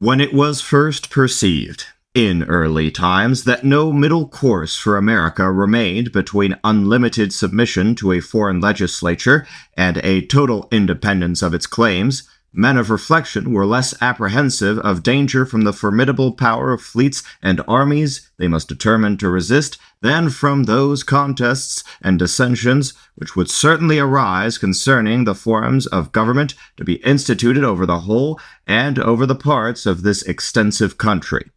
When it was first perceived, in early times, that no middle course for America remained between unlimited submission to a foreign legislature and a total independence of its claims, men of reflection were less apprehensive of danger from the formidable power of fleets and armies they must determine to resist than from those contests and dissensions which would certainly arise concerning the forms of government to be instituted over the whole and over the parts of this extensive country.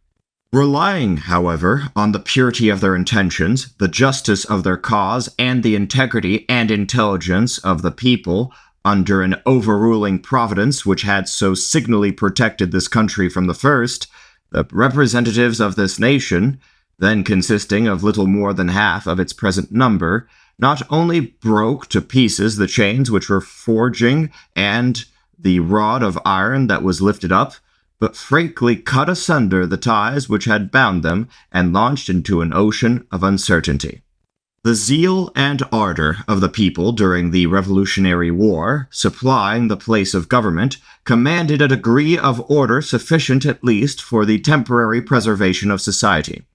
Relying, however, on the purity of their intentions, the justice of their cause, and the integrity and intelligence of the people, under an overruling providence which had so signally protected this country from the first, the representatives of this nation, then consisting of little more than half of its present number, not only broke to pieces the chains which were forging and the rod of iron that was lifted up, but frankly cut asunder the ties which had bound them and launched into an ocean of uncertainty. The zeal and ardor of the people during the Revolutionary War, supplying the place of government, commanded a degree of order sufficient at least for the temporary preservation of society.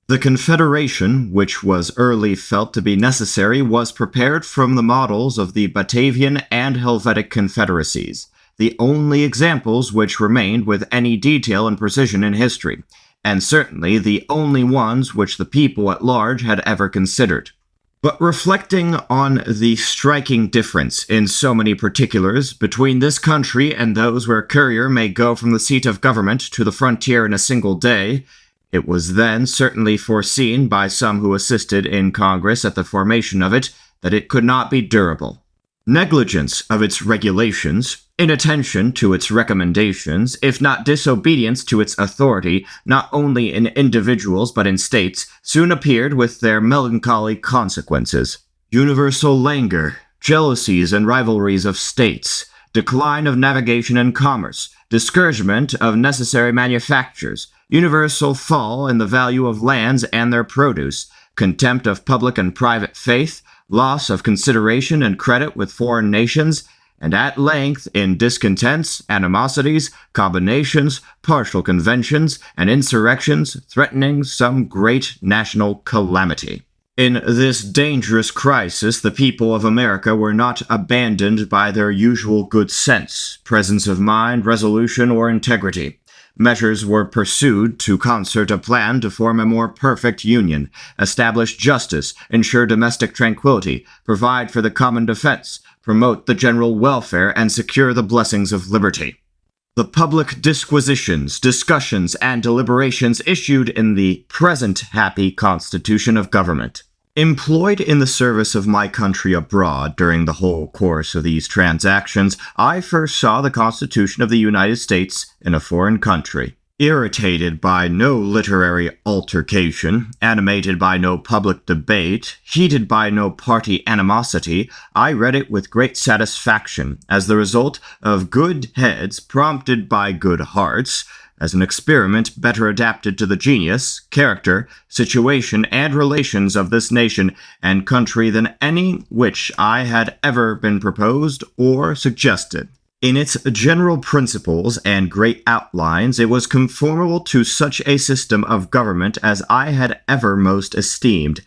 The Confederation, which was early felt to be necessary, was prepared from the models of the Batavian and Helvetic Confederacies, the only examples which remained with any detail and precision in history, and certainly the only ones which the people at large had ever considered. But reflecting on the striking difference in so many particulars between this country and those where a courier may go from the seat of government to the frontier in a single day, it was then certainly foreseen by some who assisted in Congress at the formation of it that it could not be durable. Negligence of its regulations, inattention to its recommendations, if not disobedience to its authority, not only in individuals but in states, soon appeared with their melancholy consequences. Universal languor, jealousies and rivalries of states, decline of navigation and commerce, discouragement of necessary manufactures, universal fall in the value of lands and their produce, contempt of public and private faith, loss of consideration and credit with foreign nations, and at length in discontents, animosities, combinations, partial conventions, and insurrections threatening some great national calamity. In this dangerous crisis, the people of America were not abandoned by their usual good sense, presence of mind, resolution, or integrity. Measures were pursued to concert a plan to form a more perfect union, establish justice, ensure domestic tranquility, provide for the common defense, promote the general welfare, and secure the blessings of liberty. The public disquisitions, discussions, and deliberations issued in the present happy constitution of government. Employed in the service of my country abroad during the whole course of these transactions, I first saw the Constitution of the United States in a foreign country. Irritated by no literary altercation, animated by no public debate, heated by no party animosity, I read it with great satisfaction, as the result of good heads prompted by good hearts, as an experiment better adapted to the genius, character, situation, and relations of this nation and country than any which I had ever been proposed or suggested. In its general principles and great outlines, it was conformable to such a system of government as I had ever most esteemed,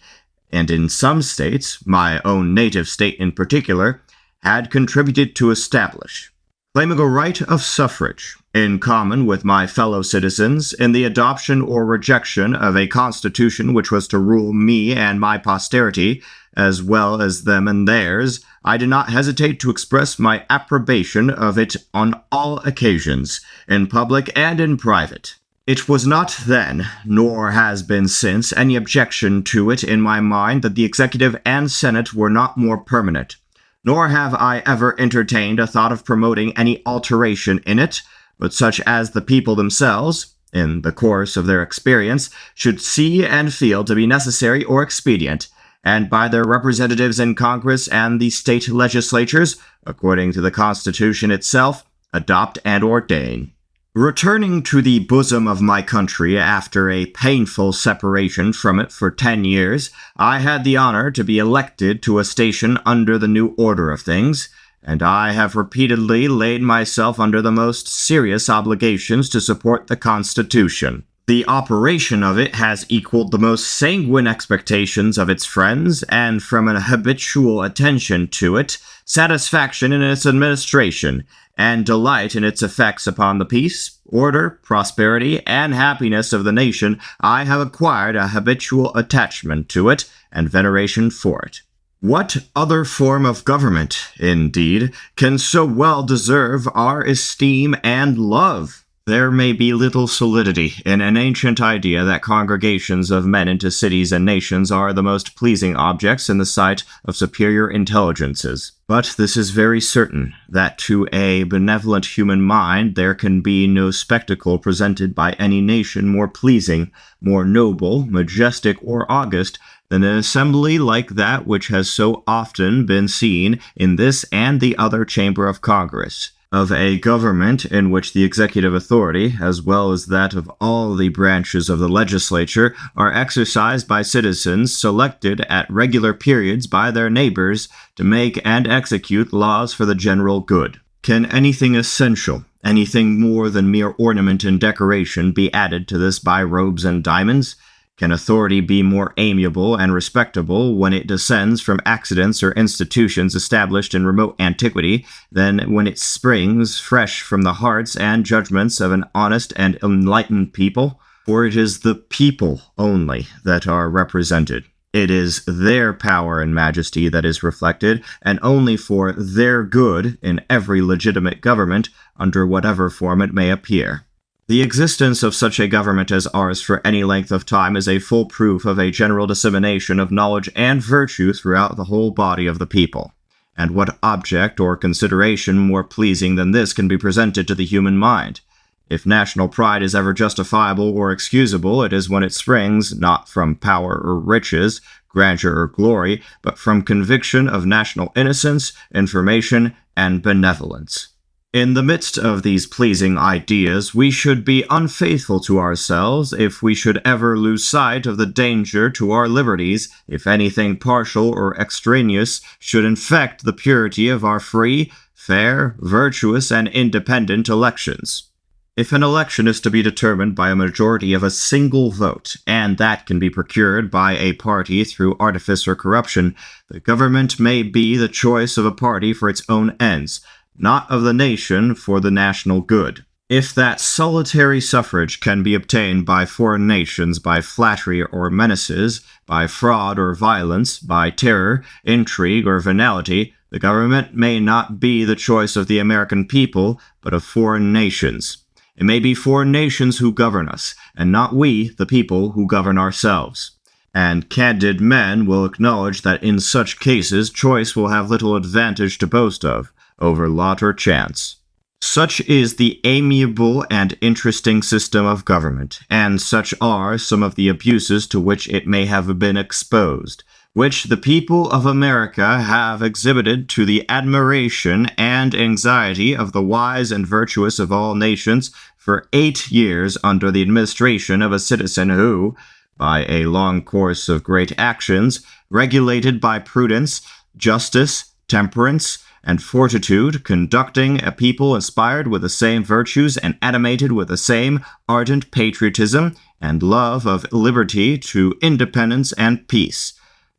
and in some states, my own native state in particular, had contributed to establish. Claiming a right of suffrage, in common with my fellow citizens, in the adoption or rejection of a constitution which was to rule me and my posterity, as well as them and theirs, I did not hesitate to express my approbation of it on all occasions, in public and in private. It was not then, nor has been since, any objection to it in my mind that the Executive and Senate were not more permanent. Nor have I ever entertained a thought of promoting any alteration in it, but such as the people themselves, in the course of their experience, should see and feel to be necessary or expedient, and by their representatives in Congress and the state legislatures, according to the Constitution itself, adopt and ordain. Returning to the bosom of my country after a painful separation from it for 10 years, I had the honor to be elected to a station under the new order of things, and I have repeatedly laid myself under the most serious obligations to support the Constitution. The operation of it has equaled the most sanguine expectations of its friends, and from an habitual attention to it, satisfaction in its administration, and delight in its effects upon the peace, order, prosperity, and happiness of the nation, I have acquired a habitual attachment to it and veneration for it. What other form of government, indeed, can so well deserve our esteem and love? There may be little solidity in an ancient idea that congregations of men into cities and nations are the most pleasing objects in the sight of superior intelligences. But this is very certain, that to a benevolent human mind there can be no spectacle presented by any nation more pleasing, more noble, majestic, or august than an assembly like that which has so often been seen in this and the other chamber of Congress, of a government in which the executive authority, as well as that of all the branches of the legislature, are exercised by citizens selected at regular periods by their neighbors to make and execute laws for the general good. Can anything essential, anything more than mere ornament and decoration, be added to this by robes and diamonds? Can authority be more amiable and respectable when it descends from accidents or institutions established in remote antiquity than when it springs fresh from the hearts and judgments of an honest and enlightened people? For it is the people only that are represented. It is their power and majesty that is reflected, and only for their good in every legitimate government, under whatever form it may appear. The existence of such a government as ours for any length of time is a full proof of a general dissemination of knowledge and virtue throughout the whole body of the people. And what object or consideration more pleasing than this can be presented to the human mind? If national pride is ever justifiable or excusable, it is when it springs, not from power or riches, grandeur or glory, but from conviction of national innocence, information, and benevolence. In the midst of these pleasing ideas, we should be unfaithful to ourselves if we should ever lose sight of the danger to our liberties if anything partial or extraneous should infect the purity of our free, fair, virtuous, and independent elections. If an election is to be determined by a majority of a single vote, and that can be procured by a party through artifice or corruption, the government may be the choice of a party for its own ends, not of the nation for the national good. If that solitary suffrage can be obtained by foreign nations by flattery or menaces, by fraud or violence, by terror, intrigue, or venality, the government may not be the choice of the American people, but of foreign nations. It may be foreign nations who govern us, and not we, the people, who govern ourselves. And candid men will acknowledge that in such cases choice will have little advantage to boast of over lot or chance. Such is the amiable and interesting system of government, and such are some of the abuses to which it may have been exposed, which the people of America have exhibited to the admiration and anxiety of the wise and virtuous of all nations for 8 years under the administration of a citizen who, by a long course of great actions, regulated by prudence, justice, temperance, and fortitude, conducting a people inspired with the same virtues and animated with the same ardent patriotism and love of liberty to independence and peace,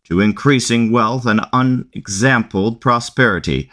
to increasing wealth and unexampled prosperity,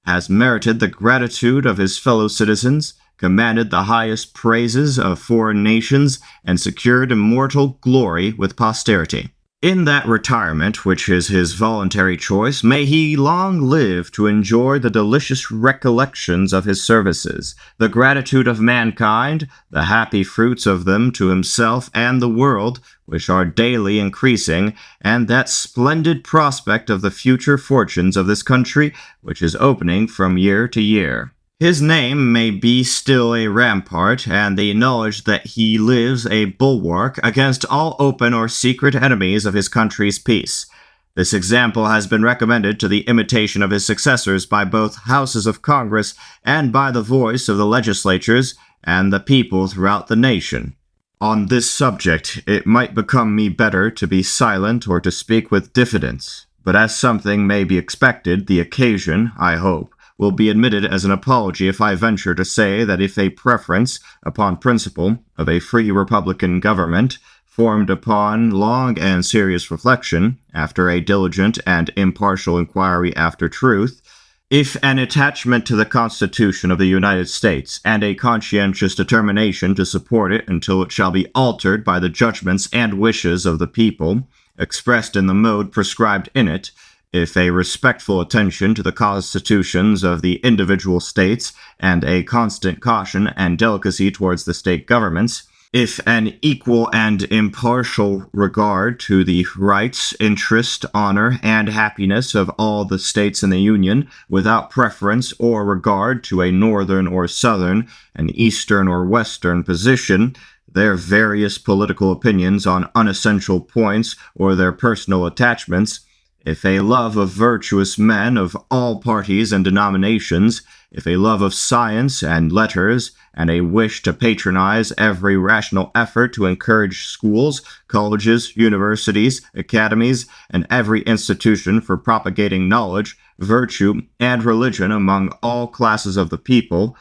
has merited the gratitude of his fellow citizens, commanded the highest praises of foreign nations, and secured immortal glory with posterity. In that retirement, which is his voluntary choice, may he long live to enjoy the delicious recollections of his services, the gratitude of mankind, the happy fruits of them to himself and the world, which are daily increasing, and that splendid prospect of the future fortunes of this country, which is opening from year to year. His name may be still a rampart, and the knowledge that he lives a bulwark against all open or secret enemies of his country's peace. This example has been recommended to the imitation of his successors by both houses of Congress and by the voice of the legislatures and the people throughout the nation. On this subject, it might become me better to be silent or to speak with diffidence, but as something may be expected, the occasion, I hope, will be admitted as an apology if I venture to say that if a preference, upon principle, of a free republican government, formed upon long and serious reflection, after a diligent and impartial inquiry after truth, if an attachment to the Constitution of the United States and a conscientious determination to support it until it shall be altered by the judgments and wishes of the people, expressed in the mode prescribed in it, if a respectful attention to the constitutions of the individual states and a constant caution and delicacy towards the state governments, if an equal and impartial regard to the rights, interest, honor, and happiness of all the states in the Union, without preference or regard to a northern or southern, an eastern or western position, their various political opinions on unessential points, or their personal attachments, if a love of virtuous men of all parties and denominations, if a love of science and letters, and a wish to patronize every rational effort to encourage schools, colleges, universities, academies, and every institution for propagating knowledge, virtue, and religion among all classes of the people,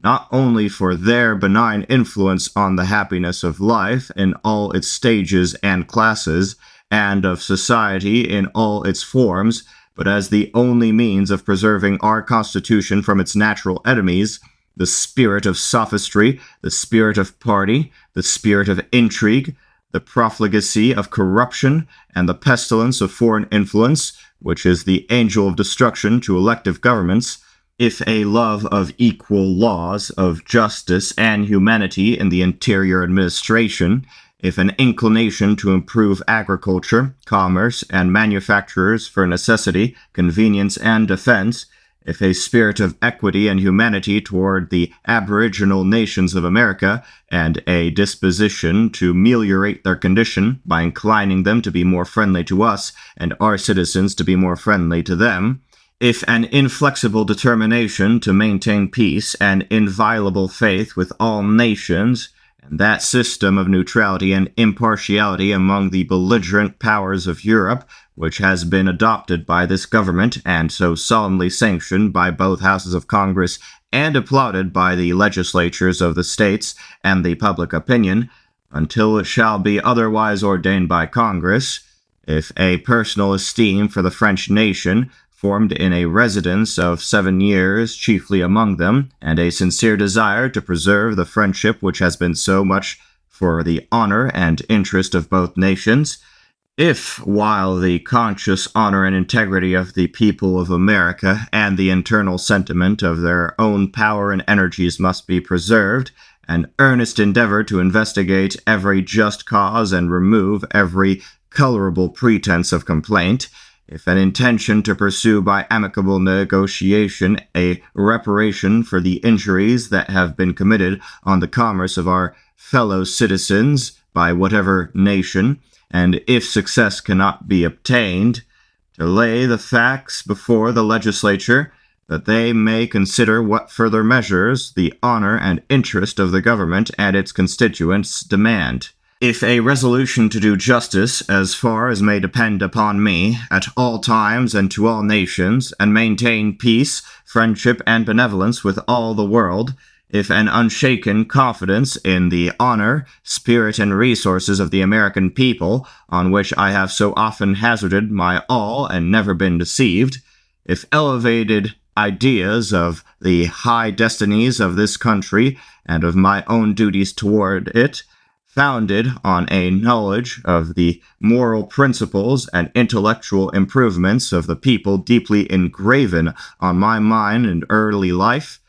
not only for their benign influence on the happiness of life in all its stages and classes, and of society in all its forms, but as the only means of preserving our Constitution from its natural enemies, the spirit of sophistry, the spirit of party, the spirit of intrigue, the profligacy of corruption, and the pestilence of foreign influence, which is the angel of destruction to elective governments, if a love of equal laws, of justice and humanity in the interior administration, if an inclination to improve agriculture, commerce, and manufactures for necessity, convenience, and defense, if a spirit of equity and humanity toward the aboriginal nations of America, and a disposition to ameliorate their condition by inclining them to be more friendly to us, and our citizens to be more friendly to them, if an inflexible determination to maintain peace and inviolable faith with all nations, and that system of neutrality and impartiality among the belligerent powers of Europe, which has been adopted by this government and so solemnly sanctioned by both houses of Congress and applauded by the legislatures of the states and the public opinion, until it shall be otherwise ordained by Congress, if a personal esteem for the French nation, formed in a residence of 7 years, chiefly among them, and a sincere desire to preserve the friendship which has been so much for the honor and interest of both nations, if, while the conscious honor and integrity of the people of America and the internal sentiment of their own power and energies must be preserved, an earnest endeavor to investigate every just cause and remove every colorable pretense of complaint, if an intention to pursue by amicable negotiation a reparation for the injuries that have been committed on the commerce of our fellow citizens by whatever nation, and if success cannot be obtained, to lay the facts before the legislature, that they may consider what further measures the honor and interest of the government and its constituents demand. If a resolution to do justice, as far as may depend upon me, at all times and to all nations, and maintain peace, friendship, and benevolence with all the world, if an unshaken confidence in the honor, spirit, and resources of the American people, on which I have so often hazarded my all and never been deceived, if elevated ideas of the high destinies of this country and of my own duties toward it, founded on a knowledge of the moral principles and intellectual improvements of the people deeply engraven on my mind in early life,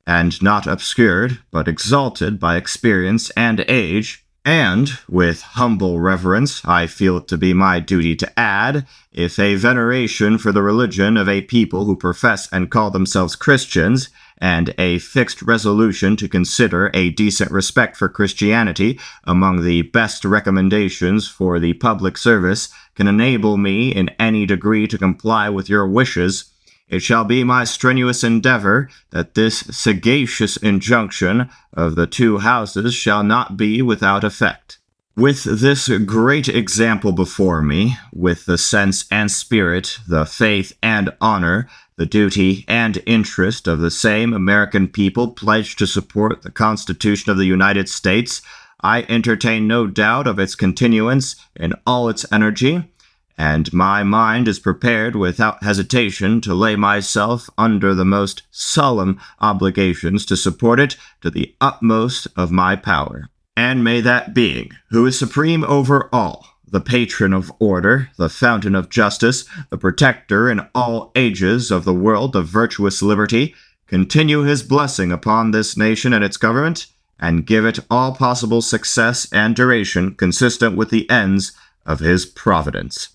and not obscured, but exalted by experience and age, and, with humble reverence, I feel it to be my duty to add, if a veneration for the religion of a people who profess and call themselves Christians, and a fixed resolution to consider a decent respect for Christianity among the best recommendations for the public service, can enable me in any degree to comply with your wishes, it shall be my strenuous endeavor that this sagacious injunction of the two houses shall not be without effect. With this great example before me, with the sense and spirit, the faith and honor, the duty and interest of the same American people pledged to support the Constitution of the United States, I entertain no doubt of its continuance in all its energy, and my mind is prepared without hesitation to lay myself under the most solemn obligations to support it to the utmost of my power. And may that being, who is supreme over all, the patron of order, the fountain of justice, the protector in all ages of the world of virtuous liberty, continue his blessing upon this nation and its government, and give it all possible success and duration consistent with the ends of his providence.